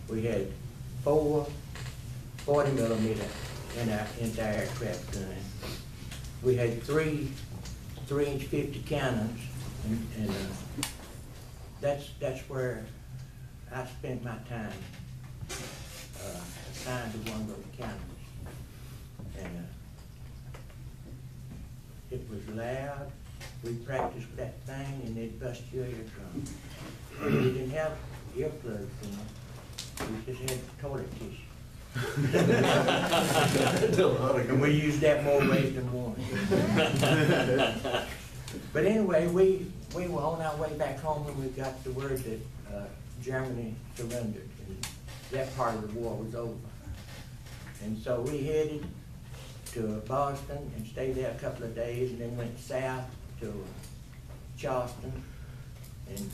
We had 4 40mm in our aircraft gun. We had 3 3-inch 50 cannons, and that's where I spent my time, assigned to one of those cannons. And it was loud. We practiced with that thing, and they'd bust your eardrum. We didn't have earplugs, you know. We just had toilet tissue. And we used that more ways than one. But anyway, we were on our way back home when we got the word that Germany surrendered, and that part of the war was over. And so we headed to Boston and stayed there a couple of days, and then went south to Charleston and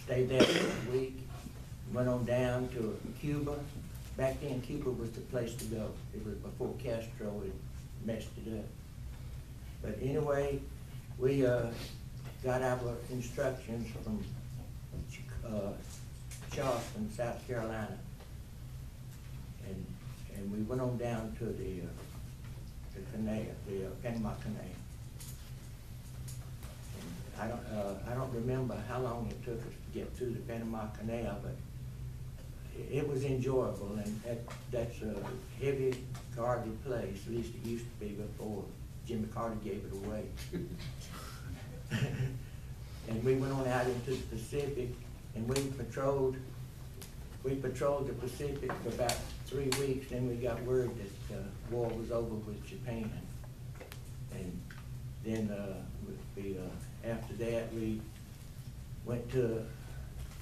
stayed there for a week. Went on down to Cuba. Back then, Cuba was the place to go. It was before Castro had messed it up. But anyway, we got our instructions from Charleston, South Carolina, and we went on down to the canal, the Panama Canal. And I don't remember how long it took us to get through the Panama Canal, but it was enjoyable, and that's a heavy, guarded place. At least it used to be before Jimmy Carter gave it away. And we went on out into the Pacific, and we patrolled the Pacific for about 3 weeks. Then we got word that the war was over with Japan, and then after that we went to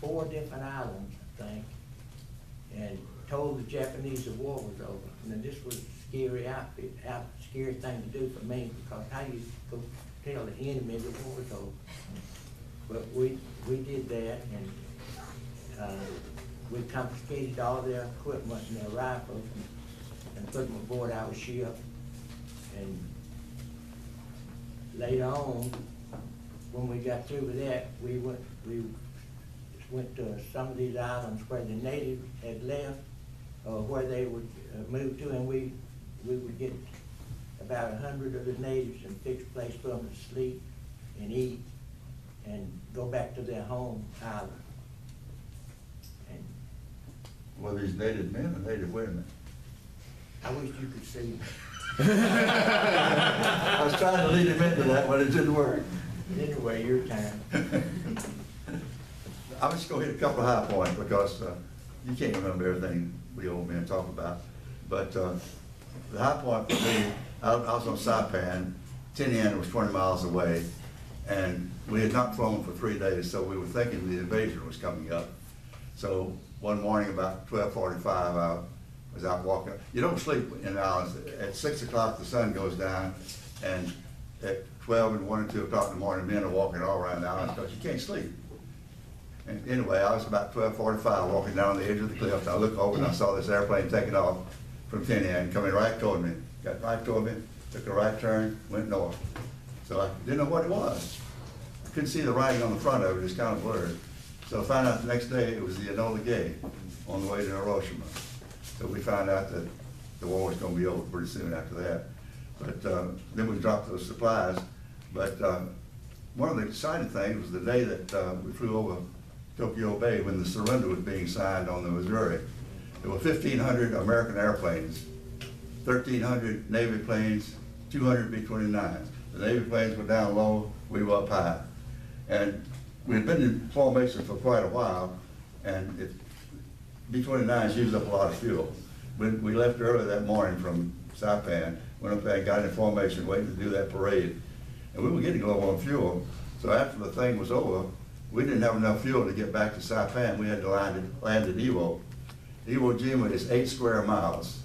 4 different islands, I think, and told the Japanese the war was over. And this was a scary thing to do for me, because how you go tell the enemy the war was over? But we did that, and we confiscated all their equipment and their rifles and put them aboard our ship. And later on, when we got through with that, we went to some of these islands where the natives had left, or where they would move to, and we would get about 100 of the natives and fix a place for them to sleep and eat and go back to their home island. And were these native men or native women? I wish you could see them. I was trying to lead him into that, but it didn't work. Anyway, your time. I'm just going to hit a couple of high points, because you can't remember everything we old men talk about. But the high point for me, I was on Saipan. Tinian was 20 miles away, and we had not flown for 3 days, so we were thinking the invasion was coming up. So one morning about 12:45, I was out walking. You don't sleep in the islands. At 6 o'clock, the sun goes down, and at 12 and 1 and 2 o'clock in the morning, men are walking all around the islands because you can't sleep. And anyway, I was about 12:45 walking down the edge of the cliff, and I looked over and I saw this airplane taking off from Tinian, coming right toward me. Got right toward me, took a right turn, went north. So I didn't know what it was. I couldn't see the writing on the front of it, it was kind of blurred. So I found out the next day it was the Enola Gay on the way to Hiroshima. So we found out that the war was going to be over pretty soon after that. But then we dropped those supplies. But one of the exciting things was the day that we flew over Tokyo Bay when the surrender was being signed on the Missouri. There were 1,500 American airplanes, 1,300 Navy planes, 200 B-29s. The Navy planes were down low, we were up high. And we had been in formation for quite a while, and B-29s used up a lot of fuel. When we left early that morning from Saipan, went up there and got in formation, waiting to do that parade. And we were getting low on fuel, so after the thing was over, we didn't have enough fuel to get back to Saipan. We had to land at Iwo. Iwo Jima is 8 square miles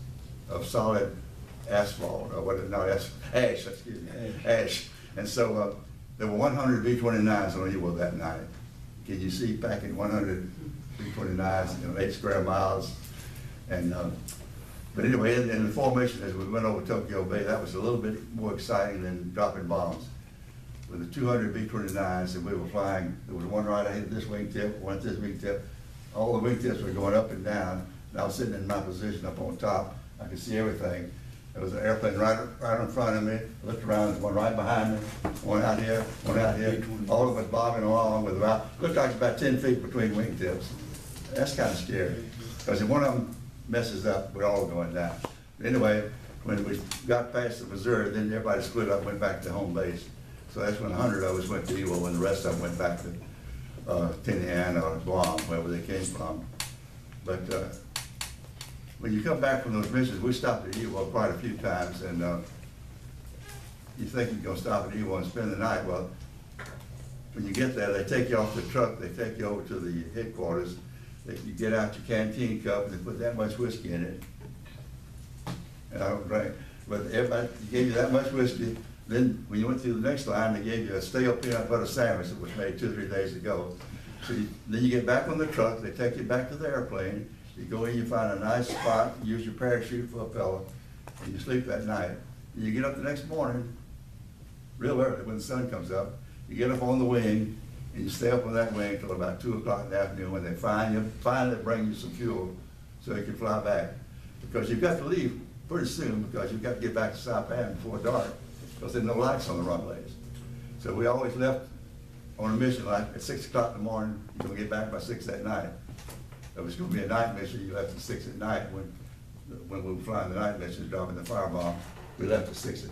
of solid asphalt, or what? No, ash. Excuse me, ash. And so there were 100 B-29s on Iwo that night. Can you see packing 100 B-29s, 8 square miles? And but anyway, in the formation as we went over Tokyo Bay, that was a little bit more exciting than dropping bombs. With the 200 B-29s, and we were flying, there was one right ahead of this wingtip, one at this wingtip, all the wingtips were going up and down, and I was sitting in my position up on top. I could see everything. There was an airplane right in front of me. I looked around, there's one right behind me, one out here, one out here. All of us bobbing along with about, looked like about 10 feet between wingtips. That's kind of scary, because if one of them messes up, we're all going down. Anyway, when we got past the Missouri, then everybody split up, went back to home base. So that's when 100 of us went to Ewo, and the rest of them went back to Tinian or Guam, wherever they came from. But when you come back from those missions, we stopped at Ewo quite a few times, and you think you're gonna stop at Ewo and spend the night. Well, when you get there, they take you off the truck, they take you over to the headquarters, you get out your canteen cup, and they put that much whiskey in it. And I don't drink, but everybody gave you that much whiskey. Then when you went through the next line, they gave you a stale peanut butter sandwich that was made 2 or 3 days ago. So then you get back on the truck, they take you back to the airplane, you go in, you find a nice spot, use your parachute for a pillow, and you sleep that night. And you get up the next morning, real early when the sun comes up, you get up on the wing, and you stay up on that wing till about 2 o'clock in the afternoon when they finally bring you some fuel so you can fly back. Because you've got to leave pretty soon, because you've got to get back to Saipan before dark, because there's no lights on the runways. So we always left on a mission like at 6 o'clock in the morning, you're gonna get back by 6 at night. If it was gonna be a night mission, you left at 6 at night when we were flying the night missions, dropping the firebomb. We left at 6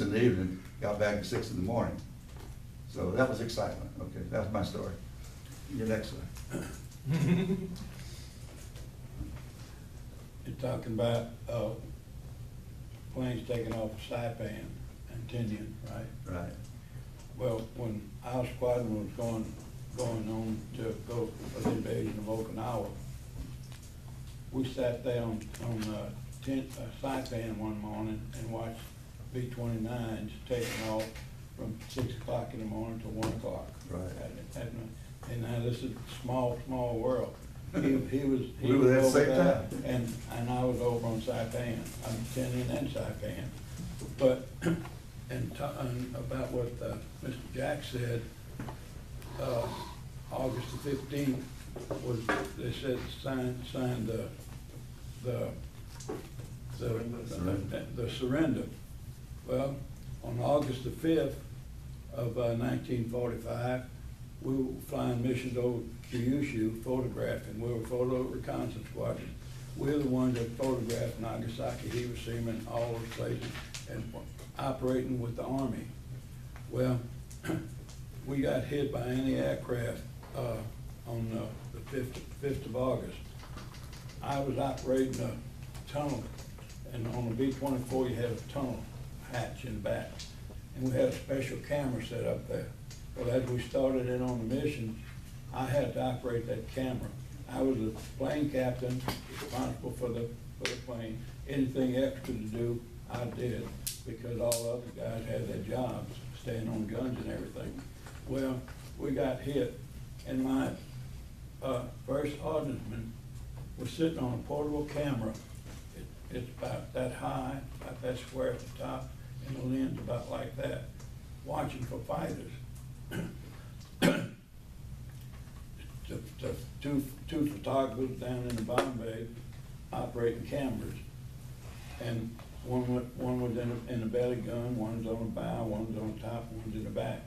in the evening, got back at 6 in the morning. So that was excitement. Okay, that's my story. Your next one. You're talking about planes taking off of Saipan and Tinian, right? Right. Well, when our squadron was going on to go for the invasion of Okinawa, we sat there on Saipan one morning and watched B-29s taking off from 6 o'clock in the morning to 1 o'clock. Right. And now this is a small world. He was We were there at the over same there, time. and I was over on Saipan, I'm Tinian and Saipan. But, and about what Mr. Jack said, August the 15th was, they said, signed the surrender. Well, on August the 5th of 1945, we were flying missions over Kyushu, photographing. We were photo reconnaissance squadron. We're the ones that photographed Nagasaki, Hiroshima, and all those places, and operating with the Army. Well, we got hit by anti-aircraft on the 5th of August. I was operating a tunnel, and on the B-24 you had a tunnel hatch in the back, and we had a special camera set up there. Well, as we started in on the mission, I had to operate that camera. I was the plane captain, responsible for the plane. Anything extra to do, I did, because all the other guys had their jobs, staying on guns and everything. Well, we got hit, and my first ordnanceman was sitting on a portable camera. It's about that high, about that square at the top, and the lens about like that, watching for fighters. The two photographers down in the Bombay operating cameras, and one was in the belly gun, one's on the bow, one's on top, one's in the back.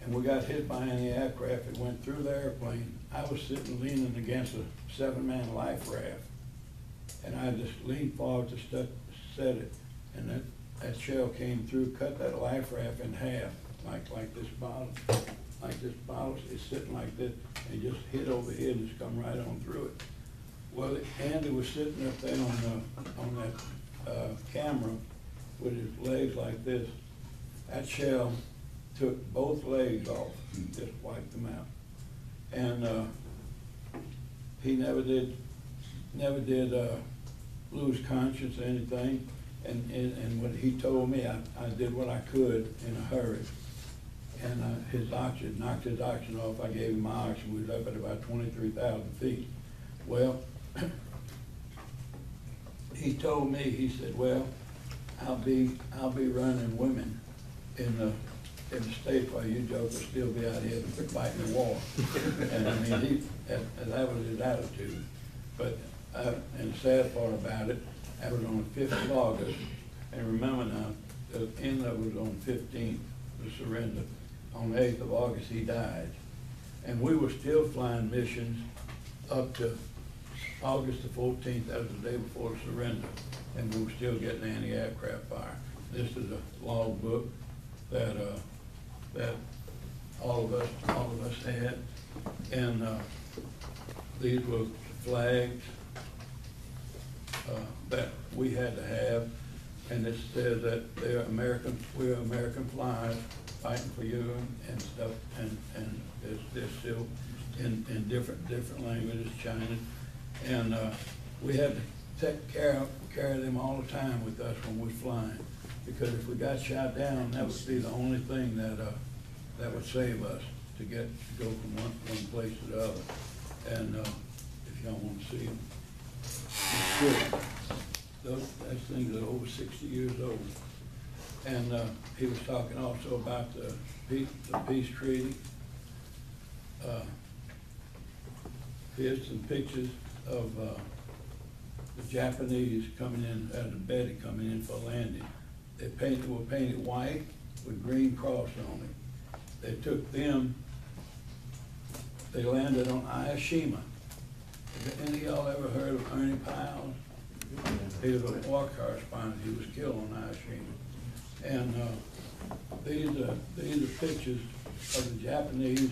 And we got hit by any aircraft that went through the airplane. I was sitting leaning against a 7-man life raft, and I just leaned forward to set it, and that shell came through, cut that life raft in half, like this bottle. Like this bottle is sitting like this, and just hit over here and just come right on through it. Well, Andy was sitting up there on that camera with his legs like this. That shell took both legs off, just wiped them out. And he never did lose conscience or anything. And what he told me, I did what I could in a hurry. And his oxygen, knocked his oxygen off. I gave him my oxygen. We was up at about 23,000 feet. Well, he told me, he said, well, I'll be running women in the state while you jokers still be out here fighting the war. And I mean, that was his attitude. But, and the sad part about it, that was on the 5th of August, and remember now, the end of it was on the 15th, the surrender. On the 8th of August, he died. And we were still flying missions up to August the 14th, that was the day before the surrender, and we were still getting anti-aircraft fire. This is a log book that that all of us had, and these were flags that we had to have, and it says that we're American flyers fighting for you and stuff, and they're still in different languages, China, and we had to carry them all the time with us when we're flying, because if we got shot down, that would be the only thing that would save us to go from one place to the other. And if y'all want to see them, it's good. Those things are over 60 years old. And he was talking also about the peace treaty. Here's some pictures of the Japanese coming in, the Betty coming in for landing. They were painted white with green cross on it. They took them, they landed on Ayashima. Have any of y'all ever heard of Ernie Piles? He was a war correspondent. He was killed on Ayashima. And these are pictures of the Japanese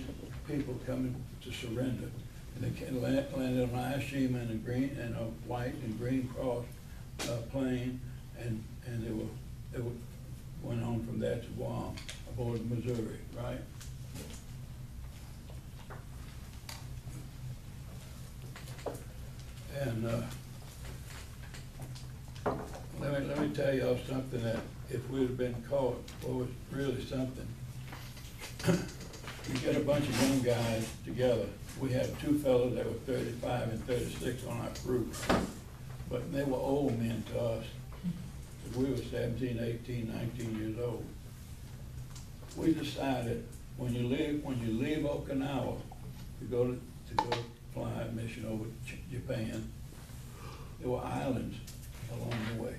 people coming to surrender. And they landed on Ayashima in a green and a white and green cross plane, and they went on from there to Guam aboard Missouri, right? And let me tell y'all something that if we'd have been caught, was really something. You get a bunch of young guys together. We had two fellows that were 35 and 36 on our group, but they were old men to us. We were 17, 18, 19 years old. We decided when you leave Okinawa to go fly a mission over to Japan, there were islands along the way.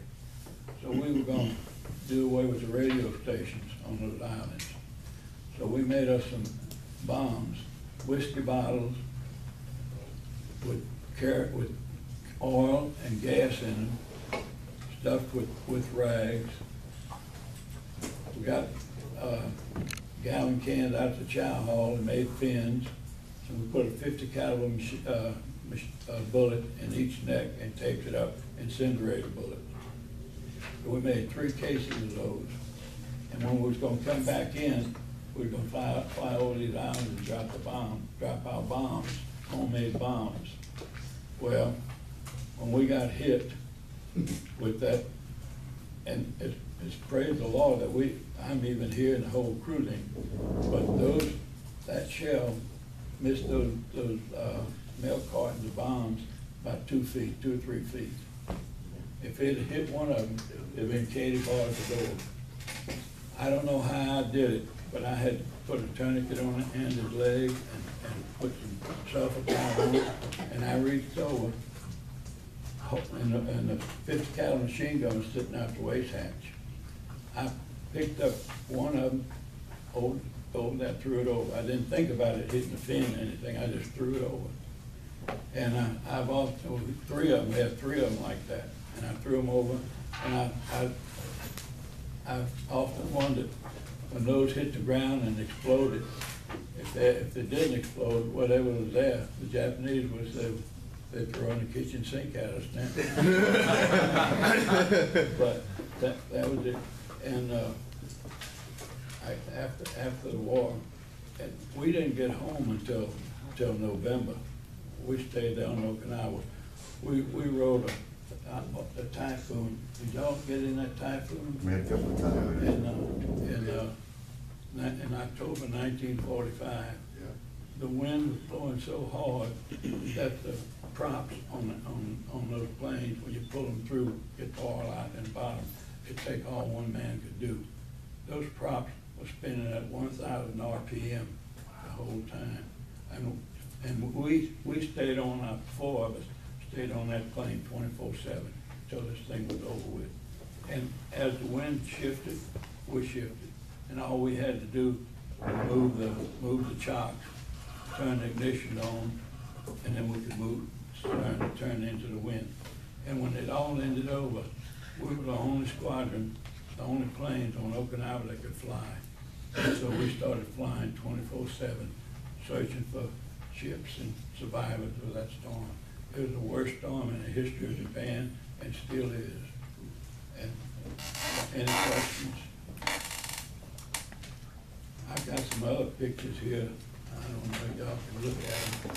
So we were going to do away with the radio stations on those islands. So we made us some bombs, whiskey bottles with oil and gas in them, stuffed with rags. We got gallon cans out of the chow hall and made fins. And we put a 50 caliber bullet in each neck and taped it up, incinerator bullets. So we made 3 cases of those. And when we was gonna come back in, we were gonna fly over these islands and drop our bombs, homemade bombs. Well, when we got hit with that, and it's praise the Lord that I'm even here in the whole crew thing, but that shell missed those milk cartons of bombs about 2 or 3 feet. If it had hit one of them, it'd been Katie barred the door. I don't know how I did it, but I had to put a tourniquet on the end of his leg and put some sulfur powder on it, and I reached over, and the 50 caliber machine gun was sitting out the waist hatch. I picked up one of them, over that, threw it over. I didn't think about it hitting the fin or anything, I just threw it over. And I've also, 3 of them, we had 3 of them like that, and I threw them over, and I've often wondered, when those hit the ground and exploded, if they didn't explode, whatever was there, the Japanese would say, they'd throw in the kitchen sink at us now. But that was it. And after the war, and we didn't get home until November. We stayed down in Okinawa. We rode a typhoon. Did y'all get in that typhoon? We had a couple of times. In October 1945, yeah. The wind was blowing so hard that the props on those planes, when you pull them through, get the oil out in the bottom, could take all one man could do. Those props were spinning at 1,000 RPM the whole time. And And we stayed on, four of us, stayed on that plane 24/7 until this thing was over with. And as the wind shifted, we shifted. And all we had to do was move the chocks, turn the ignition on, and then we could turn into the wind. And when it all ended over, we were the only squadron, the only planes on Okinawa that could fly. And so we started flying 24/7, searching for ships and survivors of that storm. It was the worst storm in the history of Japan, and still is. And any questions? I've got some other pictures here. I don't know if y'all can look at them.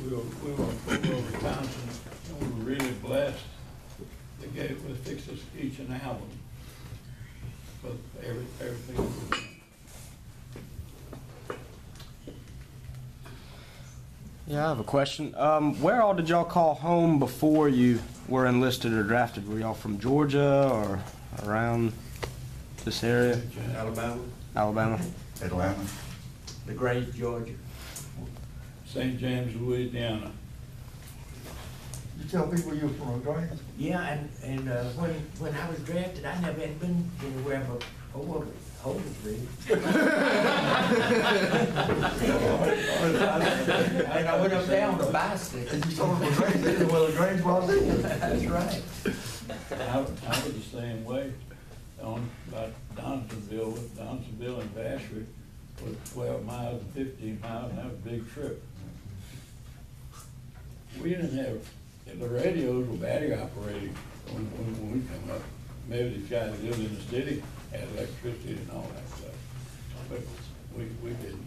We were over Wisconsin, and we were really blessed. They fixed us each an album, but everything was done. Yeah, I have a question. Where all did y'all call home before you were enlisted or drafted? Were y'all from Georgia or around this area? Alabama, Alabama? Atlanta. LaGrange, Georgia. St. James, Louisiana. You tell people you were from LaGrange? Yeah, and when I was drafted, I never had been anywhere but Holdesville. And I went up there on a bicycle. And you told them LaGrange, they didn't know where LaGrange was either. That's right. I was the same way. About Donaldsonville and Vacherie was 12 miles and 15 miles, and that was a big trip. We didn't have, the radios were battery operated when we come up. Maybe these guys that lived in the city had electricity and all that stuff, but we didn't.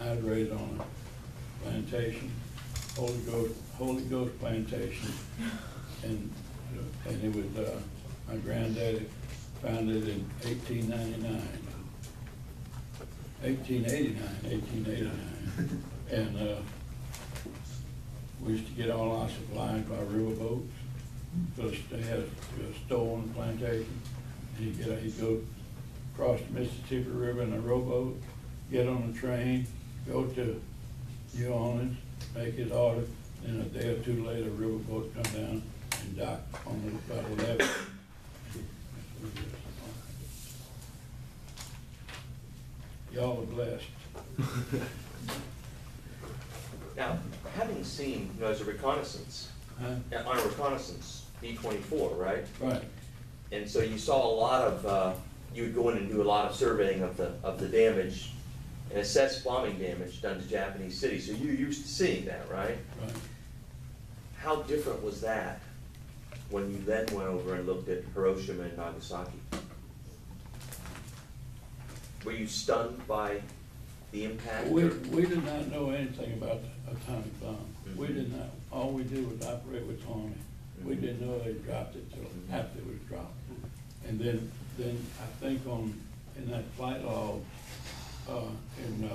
I was raised on a plantation, Holy Ghost plantation, and it was, my granddaddy founded in 1889. And we used to get all our supplies by riverboats, because they had a store on the plantation. And he'd go across the Mississippi River in a rowboat, get on the train, go to New Orleans, make his order, and a day or two later, a riverboat come down and dock on the about 11. Y'all are blessed. Now, having seen, as a reconnaissance, on a reconnaissance, D-24, right? Right. And so you saw a lot of, you would go in and do a lot of surveying of the damage and assess bombing damage done to Japanese cities. So you're used to seeing that, right? Right. How different was that when you then went over and looked at Hiroshima and Nagasaki? Were you stunned by the impact? We did not know anything about the atomic bomb. Mm-hmm. We did not. All we did was operate with Army. Mm-hmm. We didn't know they dropped it till after it was dropped. And then I think in that flight log in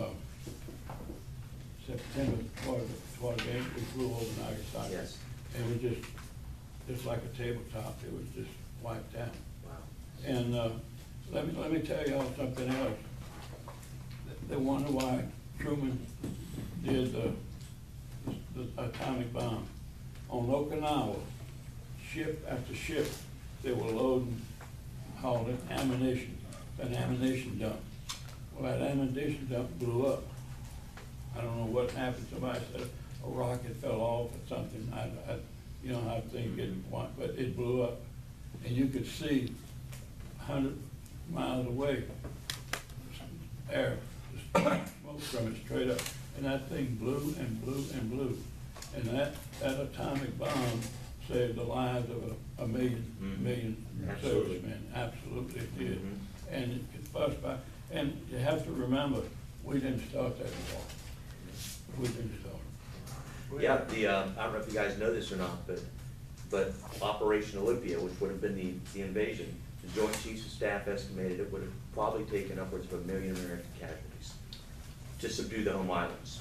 September toward the end, we flew over Nagasaki. Yes. And it was just like a tabletop. It was just wiped out. Wow. And let me tell y'all something else. They wonder why Truman did the atomic bomb. On Okinawa, ship after ship, they were loading, called it ammunition, an ammunition dump. Well, that ammunition dump blew up. I don't know what happened. Somebody said a rocket fell off or something. You know how things get, but it blew up. And you could see 100 miles away, air, smoke from it straight up. And that thing blew and blew and blew. And that atomic bomb saved the lives of a million servicemen. Absolutely it did. Mm-hmm. And it could bust by. And you have to remember, we didn't start that war. We didn't start it. Yeah, I don't know if you guys know this or not, but Operation Olympia, which would have been the invasion, the Joint Chiefs of Staff estimated it would have probably taken upwards of 1 million American casualties to subdue the home islands.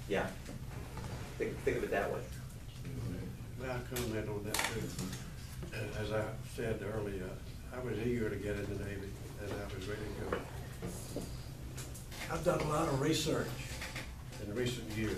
Yeah. Think of it that way. Well, I comment on that too. As I said earlier, I was eager to get in the Navy, and I was ready to go. I've done a lot of research in recent years.